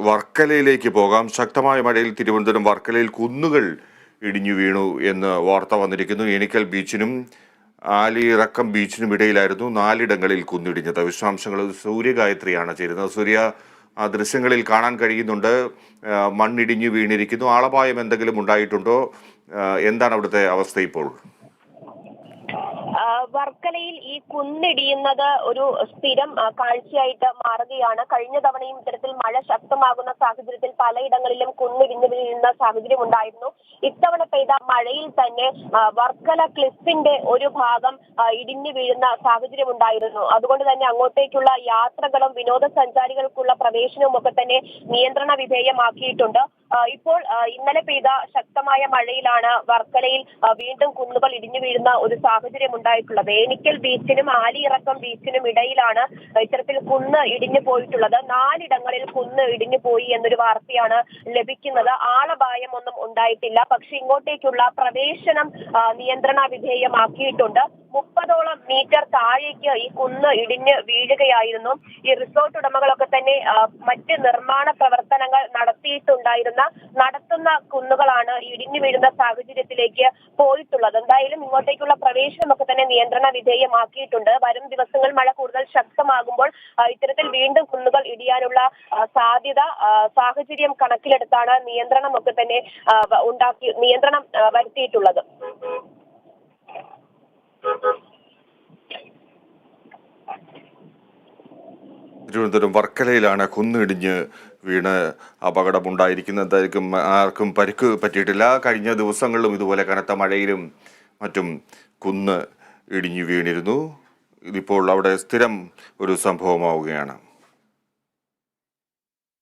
വർക്കലയിലേക്ക് പോകാം. ശക്തമായ മഴയിൽ തിരുവനന്തപുരം വർക്കലയിൽ കുന്നുകൾ ഇടിഞ്ഞു വീണു എന്ന് വാർത്ത വന്നിരിക്കുന്നു. എണിക്കൽ ബീച്ചിനും ആലിയിറക്കം ബീച്ചിനും ഇടയിലായിരുന്നു 4 ഇടങ്ങളിൽ കുന്നിടിഞ്ഞത്. വിശദാംശങ്ങൾ സൂര്യഗായത്രിയാണ് ചേരുന്നത്. സൂര്യ, ദൃശ്യങ്ങളിൽ കാണാൻ കഴിയുന്നുണ്ട്, മണ്ണിടിഞ്ഞു വീണിരിക്കുന്നു. ആളപായം എന്തെങ്കിലും ഉണ്ടായിട്ടുണ്ടോ? എന്താണ് അവിടുത്തെ അവസ്ഥ ഇപ്പോൾ? വർക്കലയിൽ ഈ കുന്നിടിയുന്നത് ഒരു സ്ഥിരം കാഴ്ചയായിട്ട് മാറുകയാണ്. കഴിഞ്ഞ തവണയും ഇത്തരത്തിൽ മഴ ശക്തമാകുന്ന സാഹചര്യത്തിൽ പലയിടങ്ങളിലും കുന്നിടിഞ്ഞു വീഴുന്ന സാഹചര്യം ഉണ്ടായിരുന്നു. ഇത്തവണ പെയ്ത മഴയിൽ തന്നെ വർക്കല ക്ലിഫിന്റെ ഒരു ഭാഗം ഇടിഞ്ഞു വീഴുന്ന സാഹചര്യം ഉണ്ടായിരുന്നു. അതുകൊണ്ട് തന്നെ അങ്ങോട്ടേക്കുള്ള യാത്രകളും വിനോദസഞ്ചാരികൾക്കുള്ള പ്രവേശനവും ഒക്കെ തന്നെ നിയന്ത്രണ വിധേയമാക്കിയിട്ടുണ്ട്. ഇപ്പോൾ ഇന്നലെ പെയ്ത ശക്തമായ മഴയിലാണ് വർക്കലയിൽ വീണ്ടും കുന്നുകൾ ഇടിഞ്ഞു വീഴുന്ന ഒരു സാഹചര്യം ഉണ്ടായിട്ടുള്ളത്. ഏണിക്കൽ ബീച്ചിനും ആലിയിറക്കം ബീച്ചിനും ഇടയിലാണ് ഇത്തരത്തിൽ കുന്ന് ഇടിഞ്ഞു പോയിട്ടുള്ളത്. 4 ഇടങ്ങളിൽ കുന്ന് ഇടിഞ്ഞു പോയി എന്നൊരു വാർത്തയാണ് ലഭിക്കുന്നത്. ആളപായം ഒന്നും ഉണ്ടായിട്ടില്ല. പക്ഷെ ഇങ്ങോട്ടേക്കുള്ള പ്രവേശനം നിയന്ത്രണ വിധേയമാക്കിയിട്ടുണ്ട്. 30ഓളം മീറ്റർ താഴേക്ക് ഈ കുന്ന് ഇടിഞ്ഞ് വീഴുകയായിരുന്നു. ഈ റിസോർട്ട് ഉടമകളൊക്കെ തന്നെ മറ്റ് നിർമ്മാണ പ്രവർത്തനങ്ങൾ നടത്തുന്ന കുന്നുകളാണ് ഇടിഞ്ഞു വീഴുന്ന സാഹചര്യത്തിലേക്ക് പോയിട്ടുള്ളത്. എന്തായാലും ഇങ്ങോട്ടേക്കുള്ള പ്രവേശനമൊക്കെ തന്നെ നിയന്ത്രണ വിധേയമാക്കിയിട്ടുണ്ട്. വരും ദിവസങ്ങൾ മഴ കൂടുതൽ ശക്തമാകുമ്പോൾ ഇത്തരത്തിൽ വീണ്ടും കുന്നുകൾ ഇടിയാനുള്ള സാഹചര്യം കണക്കിലെടുത്താണ് നിയന്ത്രണമൊക്കെ തന്നെ നിയന്ത്രണം വരുത്തിയിട്ടുള്ളത്. തിരുവനന്തപുരം വർക്കലയിലാണ് കുന്നിടിഞ്ഞ് വീണ് അപകടമുണ്ടായിരിക്കുന്നത്. എന്തായിരിക്കും, ആർക്കും പരിക്ക് പറ്റിയിട്ടില്ല. കഴിഞ്ഞ ദിവസങ്ങളിലും ഇതുപോലെ കനത്ത മഴയിലും മറ്റും കുന്ന് ഇടിഞ്ഞു വീണിരുന്നു. ഇതിപ്പോൾ അവിടെ സ്ഥിരം ഒരു സംഭവമാവുകയാണ്.